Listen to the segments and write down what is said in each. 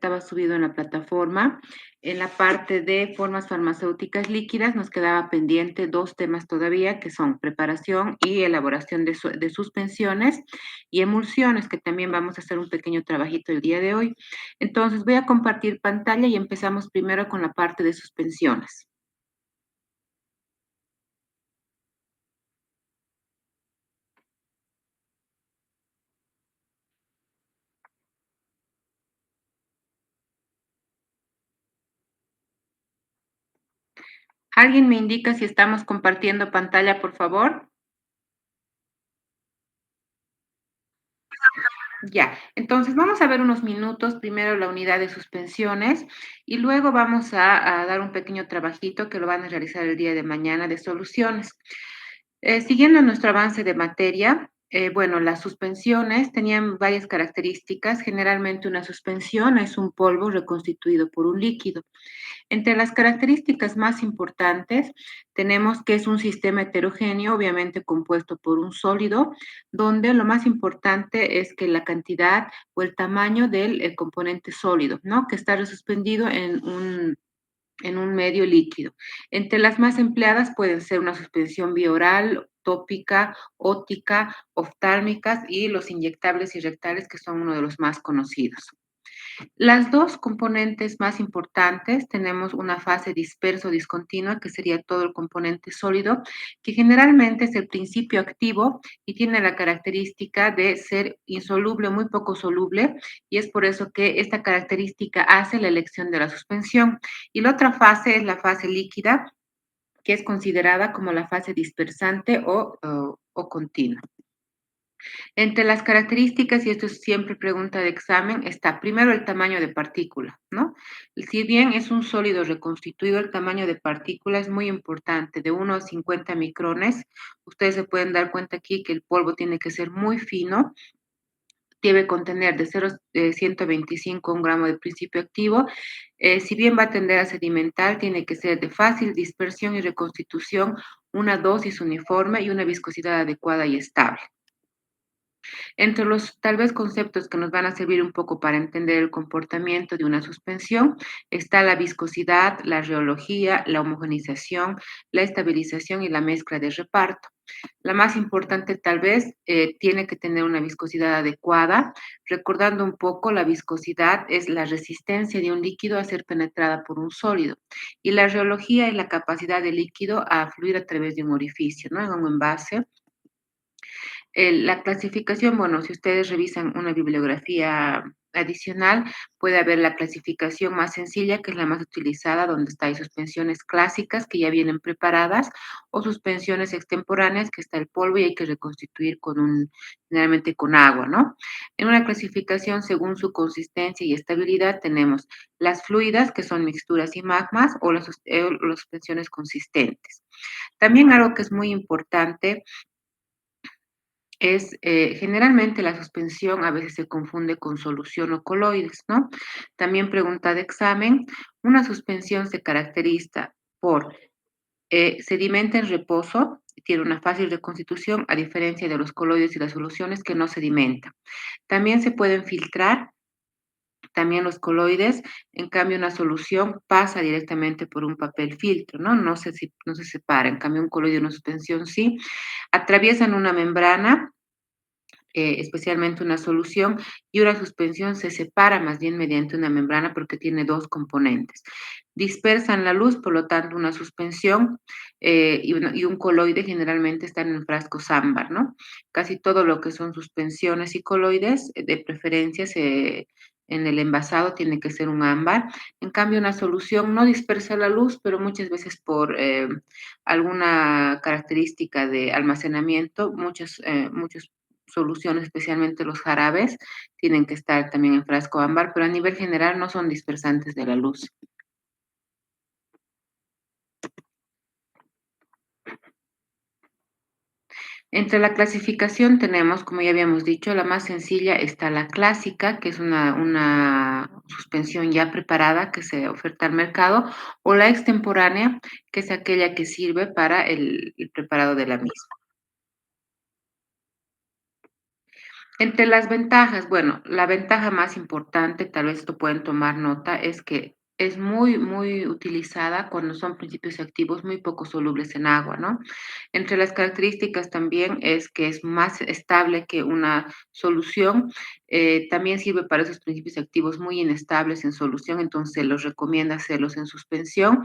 estaba subido en la plataforma. En la parte de formas farmacéuticas líquidas nos quedaba pendiente dos temas todavía, que son preparación y elaboración de suspensiones y emulsiones, que también vamos a hacer un pequeño trabajito el día de hoy. Entonces voy a compartir pantalla y empezamos primero con la parte de suspensiones. ¿Alguien me indica si estamos compartiendo pantalla, por favor? Ya, entonces vamos a ver unos minutos, primero la unidad de suspensiones y luego vamos a dar un pequeño trabajito que lo van a realizar el día de mañana de soluciones. Siguiendo nuestro avance de materia, bueno, las suspensiones tenían varias características. Generalmente una suspensión es un polvo reconstituido por un líquido. Entre las características más importantes tenemos que es un sistema heterogéneo, obviamente compuesto por un sólido, donde lo más importante es que la cantidad o el tamaño del componente sólido, ¿no? Que está resuspendido en un medio líquido. Entre las más empleadas pueden ser una suspensión bioral, tópica, óptica, oftálmicas y los inyectables y rectales, que son uno de los más conocidos. Las dos componentes más importantes, tenemos una fase disperso-discontinua, que sería todo el componente sólido, que generalmente es el principio activo y tiene la característica de ser insoluble, muy poco soluble, y es por eso que esta característica hace la elección de la suspensión. Y la otra fase es la fase líquida, que es considerada como la fase dispersante o continua. Entre las características, y esto es siempre pregunta de examen, está primero el tamaño de partícula, ¿no? Si bien es un sólido reconstituido, el tamaño de partícula es muy importante, de 1 a 50 micrones. Ustedes se pueden dar cuenta aquí que el polvo tiene que ser muy fino, debe contener de 125 a 1 gramo de principio activo. Si bien va a tender a sedimentar, tiene que ser de fácil dispersión y reconstitución, una dosis uniforme y una viscosidad adecuada y estable. Entre los tal vez conceptos que nos van a servir un poco para entender el comportamiento de una suspensión está la viscosidad, la reología, la homogenización, la estabilización y la mezcla de reparto. La más importante tal vez tiene que tener una viscosidad adecuada. Recordando un poco, la viscosidad es la resistencia de un líquido a ser penetrada por un sólido y la reología es la capacidad del líquido a fluir a través de un orificio, ¿no? En un envase. La clasificación, bueno, si ustedes revisan una bibliografía adicional, puede haber la clasificación más sencilla, que es la más utilizada, donde está hay suspensiones clásicas que ya vienen preparadas, o suspensiones extemporáneas, que está el polvo y hay que reconstituir generalmente con agua, ¿no? En una clasificación según su consistencia y estabilidad tenemos las fluidas, que son mixturas y magmas, o las suspensiones consistentes. También algo que es muy importante es, generalmente la suspensión a veces se confunde con solución o coloides, ¿no? También pregunta de examen, una suspensión se caracteriza por sedimenta en reposo, tiene una fácil reconstitución, a diferencia de los coloides y las soluciones que no sedimentan. También se pueden filtrar, también los coloides, en cambio una solución pasa directamente por un papel filtro, ¿no? No se separa, en cambio un coloide y una suspensión sí. Atraviesan una membrana, especialmente una solución, y una suspensión se separa más bien mediante una membrana porque tiene dos componentes. Dispersan la luz, por lo tanto, una suspensión y un coloide generalmente están en frascos ámbar, ¿no? Casi todo lo que son suspensiones y coloides, de preferencia, en el envasado tiene que ser un ámbar. En cambio, una solución no dispersa la luz, pero muchas veces por alguna característica de almacenamiento, muchos soluciones, especialmente los jarabes, tienen que estar también en frasco ámbar, pero a nivel general no son dispersantes de la luz. Entre la clasificación tenemos, como ya habíamos dicho, la más sencilla está la clásica, que es una suspensión ya preparada que se oferta al mercado, o la extemporánea, que es aquella que sirve para el preparado de la misma. Entre las ventajas, bueno, la ventaja más importante, tal vez esto pueden tomar nota, es que es muy, muy utilizada cuando son principios activos muy poco solubles en agua, ¿no? Entre las características también es que es más estable que una solución. También sirve para esos principios activos muy inestables en solución, entonces se los recomienda hacerlos en suspensión.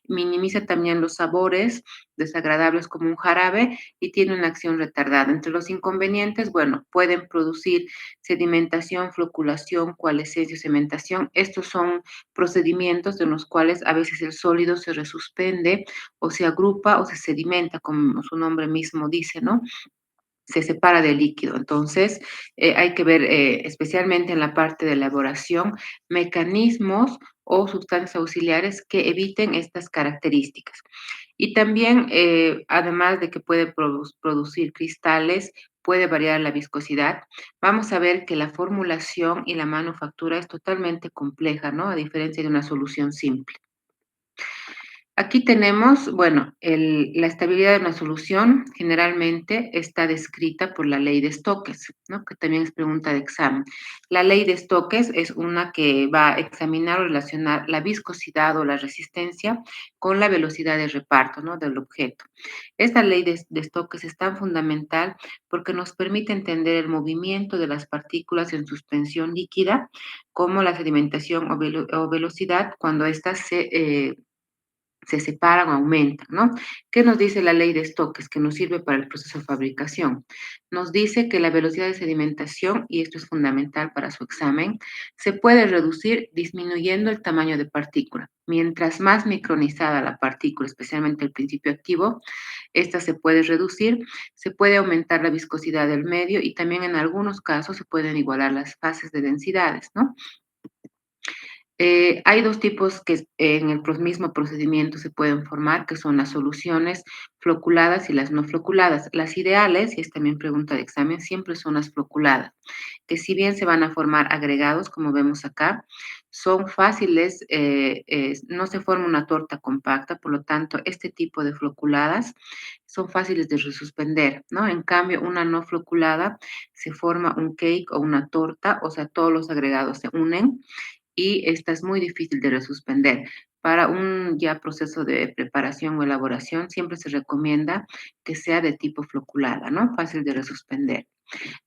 Minimiza también los sabores desagradables como un jarabe y tiene una acción retardada. Entre los inconvenientes, bueno, pueden producir sedimentación, floculación, coalescencia, cementación. Estos son procedimientos en los cuales a veces el sólido se resuspende o se agrupa o se sedimenta, como su nombre mismo dice, ¿no? Se separa del líquido. Entonces, hay que ver, especialmente en la parte de elaboración, mecanismos o sustancias auxiliares que eviten estas características. Y también, además de que puede producir cristales, puede variar la viscosidad. Vamos a ver que la formulación y la manufactura es totalmente compleja, ¿no? A diferencia de una solución simple. Aquí tenemos, bueno, la estabilidad de una solución generalmente está descrita por la ley de Stokes, ¿no? Que también es pregunta de examen. La ley de Stokes es una que va a examinar o relacionar la viscosidad o la resistencia con la velocidad de reparto, ¿no? Del objeto. Esta ley de Stokes es tan fundamental porque nos permite entender el movimiento de las partículas en suspensión líquida, como la sedimentación o velocidad cuando éstas se separan o aumentan, ¿no? ¿Qué nos dice la ley de Stokes que nos sirve para el proceso de fabricación? Nos dice que la velocidad de sedimentación, y esto es fundamental para su examen, se puede reducir disminuyendo el tamaño de partícula. Mientras más micronizada la partícula, especialmente el principio activo, esta se puede reducir, se puede aumentar la viscosidad del medio y también en algunos casos se pueden igualar las fases de densidades, ¿no? Hay 2 tipos que en el mismo procedimiento se pueden formar, que son las soluciones floculadas y las no floculadas. Las ideales, y es también pregunta de examen, siempre son las floculadas, que si bien se van a formar agregados, como vemos acá, son fáciles, no se forma una torta compacta, por lo tanto, este tipo de floculadas son fáciles de resuspender, ¿no? En cambio, una no floculada se forma un cake o una torta, o sea, todos los agregados se unen y esta es muy difícil de resuspender. Para un ya proceso de preparación o elaboración, siempre se recomienda que sea de tipo floculada, ¿no? Fácil de resuspender.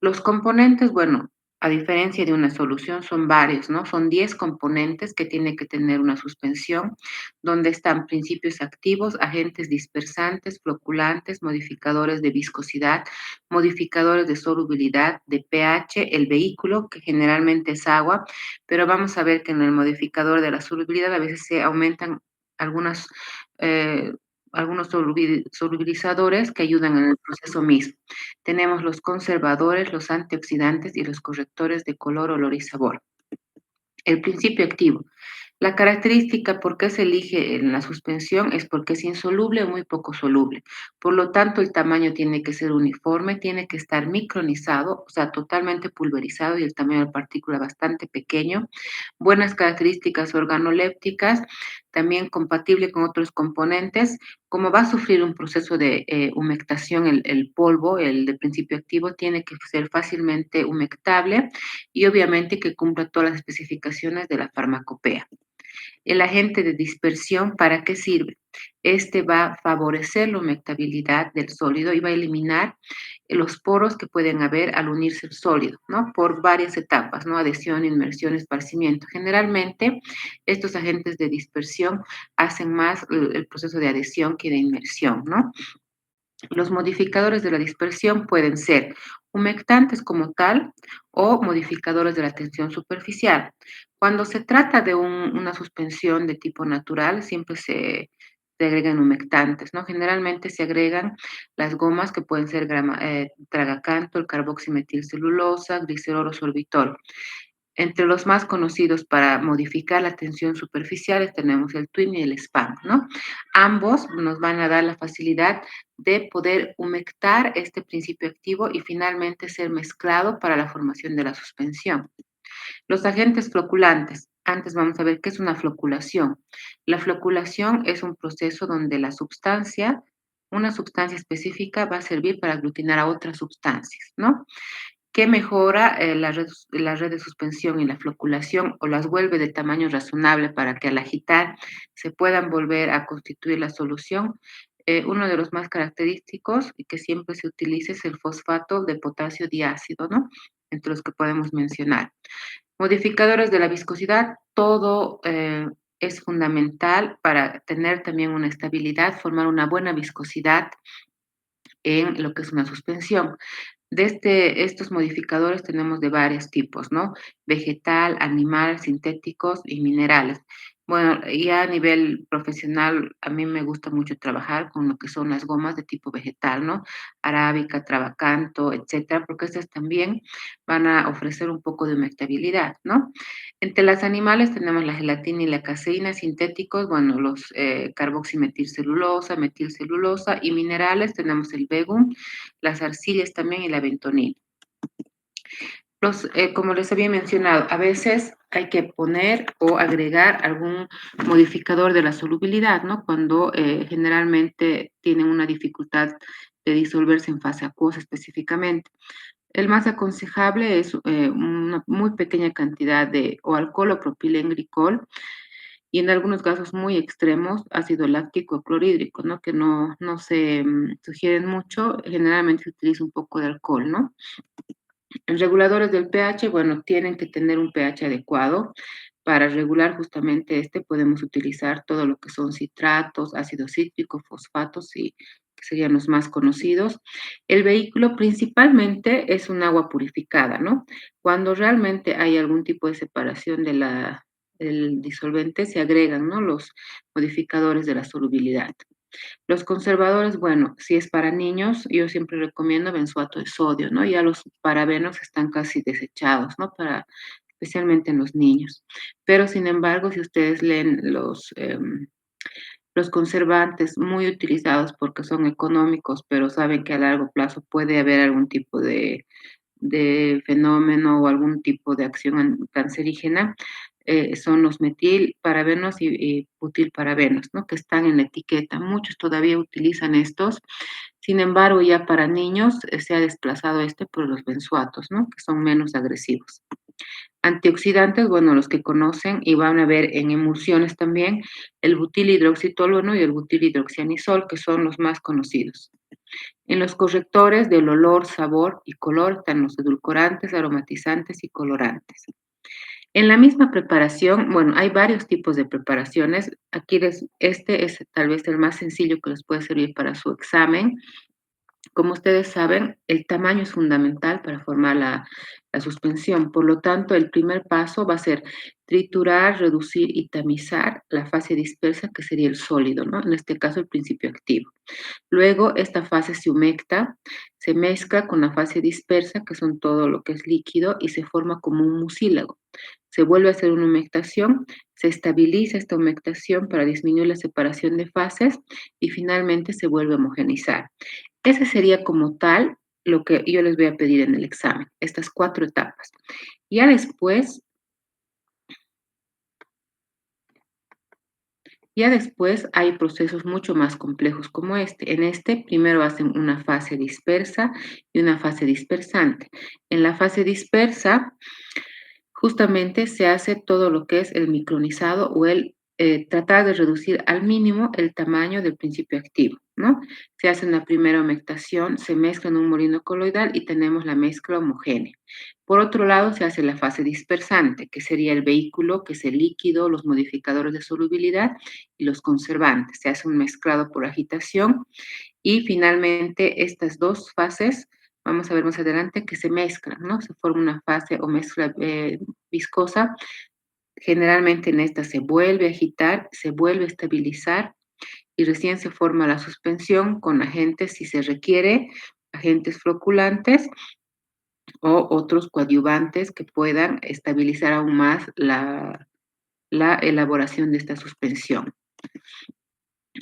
Los componentes, bueno, a diferencia de una solución, son varios, ¿no? Son 10 componentes que tiene que tener una suspensión, donde están principios activos, agentes dispersantes, floculantes, modificadores de viscosidad, modificadores de solubilidad, de pH, el vehículo, que generalmente es agua, pero vamos a ver que en el modificador de la solubilidad a veces se aumentan algunas, eh, algunos solubilizadores que ayudan en el proceso mismo. Tenemos los conservadores, los antioxidantes y los correctores de color, olor y sabor. El principio activo. La característica por qué se elige en la suspensión es porque es insoluble o muy poco soluble. Por lo tanto, el tamaño tiene que ser uniforme, tiene que estar micronizado, o sea, totalmente pulverizado y el tamaño de partícula bastante pequeño. Buenas características organolépticas, también compatible con otros componentes. Como va a sufrir un proceso de humectación el polvo, el de principio activo, tiene que ser fácilmente humectable y obviamente que cumpla todas las especificaciones de la farmacopea. El agente de dispersión, ¿para qué sirve? Este va a favorecer la humectabilidad del sólido y va a eliminar los poros que pueden haber al unirse el sólido, ¿no? Por varias etapas, ¿no? Adhesión, inmersión, esparcimiento. Generalmente, estos agentes de dispersión hacen más el proceso de adhesión que de inmersión, ¿no? Los modificadores de la dispersión pueden ser humectantes como tal o modificadores de la tensión superficial. Cuando se trata de una suspensión de tipo natural, siempre se agregan humectantes, ¿no? Generalmente se agregan las gomas que pueden ser tragacanto, el carboximetilcelulosa, glicerol o sorbitol. Entre los más conocidos para modificar la tensión superficial tenemos el twin y el spam, ¿no? Ambos nos van a dar la facilidad de poder humectar este principio activo y finalmente ser mezclado para la formación de la suspensión. Los agentes floculantes. Antes vamos a ver qué es una floculación. La floculación es un proceso donde una sustancia específica va a servir para aglutinar a otras sustancias, ¿no? que mejora la red de suspensión y la floculación o las vuelve de tamaño razonable para que al agitar se puedan volver a constituir la solución. Uno de los más característicos y que siempre se utiliza es el fosfato de potasio diácido, ¿no? Entre los que podemos mencionar. Modificadores de la viscosidad, todo es fundamental para tener también una estabilidad, formar una buena viscosidad en lo que es una suspensión. Estos modificadores tenemos de varios tipos, ¿no? Vegetal, animal, sintéticos y minerales. Bueno, ya a nivel profesional, a mí me gusta mucho trabajar con lo que son las gomas de tipo vegetal, ¿no? Arábica, trabacanto, etcétera, porque estas también van a ofrecer un poco de humectabilidad, ¿no? Entre las animales tenemos la gelatina y la caseína, sintéticos, bueno, los carboximetilcelulosa, metilcelulosa, y minerales tenemos el vegum, las arcillas también y la bentonita. Como les había mencionado, a veces hay que poner o agregar algún modificador de la solubilidad, ¿no? Cuando generalmente tienen una dificultad de disolverse en fase acuosa específicamente. El más aconsejable es una muy pequeña cantidad de o alcohol o propilenglicol y en algunos casos muy extremos, ácido láctico o clorhídrico, ¿no? Que no se sugieren mucho, generalmente se utiliza un poco de alcohol, ¿no? Los reguladores del pH, bueno, tienen que tener un pH adecuado. Para regular justamente podemos utilizar todo lo que son citratos, ácido cítrico, fosfatos y que serían los más conocidos. El vehículo principalmente es un agua purificada, ¿no? Cuando realmente hay algún tipo de separación del disolvente, se agregan, ¿no? Los modificadores de la solubilidad. Los conservadores, bueno, si es para niños, yo siempre recomiendo benzoato de sodio, ¿no? Ya los parabenos están casi desechados, ¿no? Especialmente en los niños. Pero, sin embargo, si ustedes leen los conservantes muy utilizados porque son económicos, pero saben que a largo plazo puede haber algún tipo de fenómeno o algún tipo de acción cancerígena, son los metilparabenos y butilparabenos, ¿no? Que están en la etiqueta. Muchos todavía utilizan estos. Sin embargo, ya para niños se ha desplazado por los benzoatos, ¿no? Que son menos agresivos. Antioxidantes, bueno, los que conocen y van a ver en emulsiones también, el butilhidroxitolueno y el butilhidroxianisol, que son los más conocidos. En los correctores del olor, sabor y color están los edulcorantes, aromatizantes y colorantes. En la misma preparación, bueno, hay varios tipos de preparaciones. Este es tal vez el más sencillo que les puede servir para su examen. Como ustedes saben, el tamaño es fundamental para formar la suspensión. Por lo tanto, el primer paso va a ser triturar, reducir y tamizar la fase dispersa, que sería el sólido, ¿no? En este caso, el principio activo. Luego, esta fase se humecta, se mezcla con la fase dispersa, que son todo lo que es líquido, y se forma como un mucílago. Se vuelve a hacer una humectación, se estabiliza esta humectación para disminuir la separación de fases y finalmente se vuelve a homogenizar. Ese sería como tal lo que yo les voy a pedir en el examen, estas 4 etapas. Ya después Ya después hay procesos mucho más complejos como este. En primero hacen una fase dispersa y una fase dispersante. En la fase dispersa, justamente se hace todo lo que es el micronizado o el tratar de reducir al mínimo el tamaño del principio activo, ¿no? Se hace una primera humectación, se mezcla en un molino coloidal y tenemos la mezcla homogénea. Por otro lado, se hace la fase dispersante, que sería el vehículo, que es el líquido, los modificadores de solubilidad y los conservantes. Se hace un mezclado por agitación y finalmente estas dos fases, vamos a ver más adelante, que se mezclan, ¿no? Se forma una fase o mezcla viscosa. Generalmente en esta se vuelve a agitar, se vuelve a estabilizar y recién se forma la suspensión con agentes, si se requiere, agentes floculantes o otros coadyuvantes que puedan estabilizar aún más la elaboración de esta suspensión.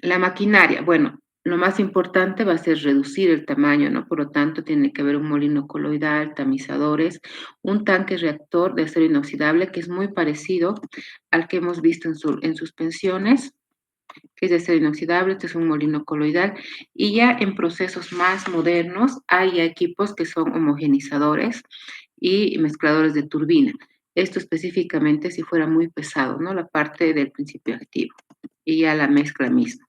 La maquinaria, bueno, lo más importante va a ser reducir el tamaño, ¿no? Por lo tanto, tiene que haber un molino coloidal, tamizadores, un tanque reactor de acero inoxidable que es muy parecido al que hemos visto en suspensiones. que es de acero inoxidable, este es un molino coloidal, y ya en procesos más modernos hay ya equipos que son homogenizadores y mezcladores de turbina. Esto específicamente si fuera muy pesado, ¿no? La parte del principio activo y ya la mezcla misma.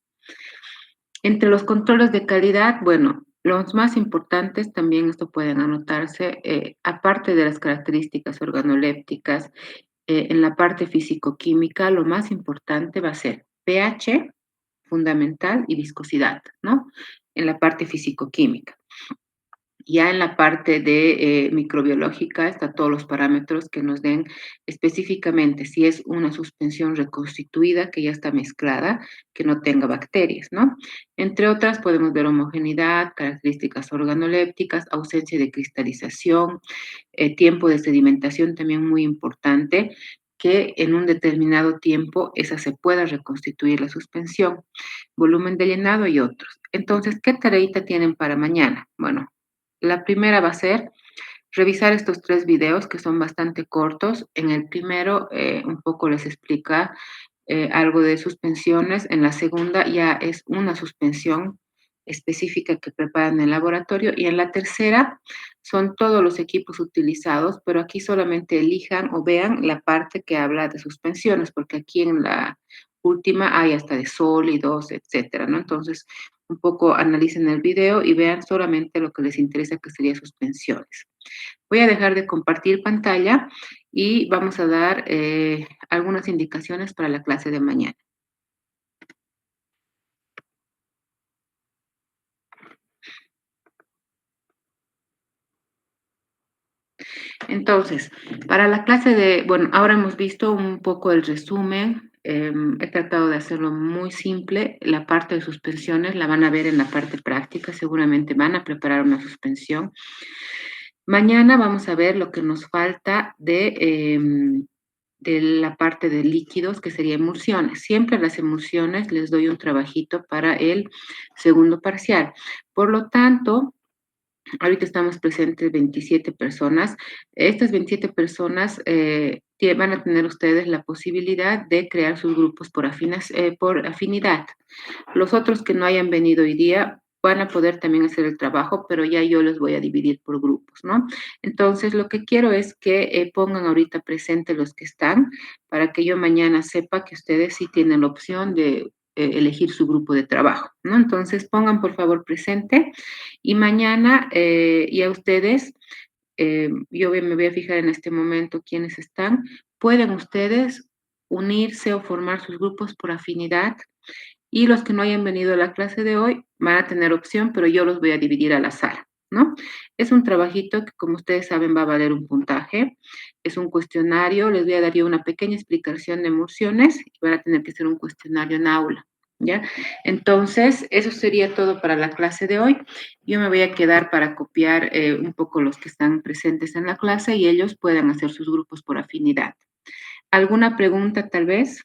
Entre los controles de calidad, bueno, los más importantes también esto pueden anotarse, aparte de las características organolépticas, en la parte físico-química, lo más importante va a ser pH fundamental y viscosidad, ¿no? En la parte físico-química. Ya en la parte de microbiológica está todos los parámetros que nos den específicamente si es una suspensión reconstituida que ya está mezclada, que no tenga bacterias, ¿no? Entre otras podemos ver homogeneidad, características organolépticas, ausencia de cristalización, tiempo de sedimentación también muy importante, que en un determinado tiempo esa se pueda reconstituir la suspensión, volumen de llenado y otros. Entonces, ¿qué tareita tienen para mañana? Bueno, la primera va a ser revisar estos 3 videos que son bastante cortos. En el primero, un poco les explica, algo de suspensiones. En la segunda ya es una suspensión específica que preparan en el laboratorio. Y en la tercera son todos los equipos utilizados, pero aquí solamente elijan o vean la parte que habla de suspensiones, porque aquí en la última hay hasta de sólidos, etcétera, ¿no? Entonces, un poco analicen el video y vean solamente lo que les interesa, que sería suspensiones. Voy a dejar de compartir pantalla y vamos a dar algunas indicaciones para la clase de mañana. Entonces, para la clase de, bueno, ahora hemos visto un poco el resumen. He tratado de hacerlo muy simple. La parte de suspensiones la van a ver en la parte práctica. Seguramente van a preparar una suspensión. Mañana vamos a ver lo que nos falta de la parte de líquidos, que sería emulsiones. Siempre las emulsiones les doy un trabajito para el segundo parcial. Por lo tanto, ahorita estamos presentes 27 personas. Estas 27 personas van a tener ustedes la posibilidad de crear sus grupos por afinidad. Los otros que no hayan venido hoy día van a poder también hacer el trabajo, pero ya yo los voy a dividir por grupos, ¿no? Entonces, lo que quiero es que pongan ahorita presente los que están, para que yo mañana sepa que ustedes sí tienen la opción de elegir su grupo de trabajo, ¿no? Entonces, pongan por favor presente y mañana ya ustedes, me voy a fijar en este momento quiénes están, pueden ustedes unirse o formar sus grupos por afinidad y los que no hayan venido a la clase de hoy van a tener opción, pero yo los voy a dividir al azar, ¿no? Es un trabajito que, como ustedes saben, va a valer un puntaje. Es un cuestionario, les voy a dar yo una pequeña explicación de emulsiones y van a tener que hacer un cuestionario en aula, ¿ya? Entonces, eso sería todo para la clase de hoy. Yo me voy a quedar para copiar un poco los que están presentes en la clase y ellos puedan hacer sus grupos por afinidad. ¿Alguna pregunta tal vez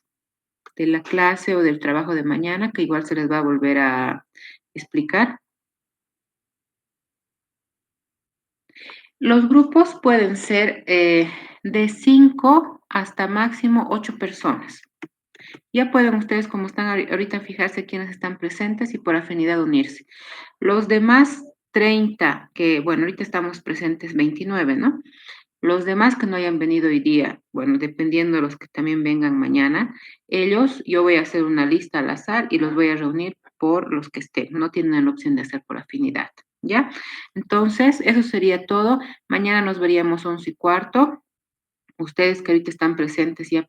de la clase o del trabajo de mañana, que igual se les va a volver a explicar? Los grupos pueden ser de 5 hasta máximo 8 personas. Ya pueden ustedes, como están ahorita, fijarse quiénes están presentes y por afinidad unirse. Los demás 30, que bueno, ahorita estamos presentes 29, ¿no? Los demás que no hayan venido hoy día, bueno, dependiendo de los que también vengan mañana, ellos, yo voy a hacer una lista al azar y los voy a reunir por los que estén. No tienen la opción de hacer por afinidad, ¿ya? Entonces, eso sería todo. Mañana nos veríamos 11:15. Ustedes que ahorita están presentes ya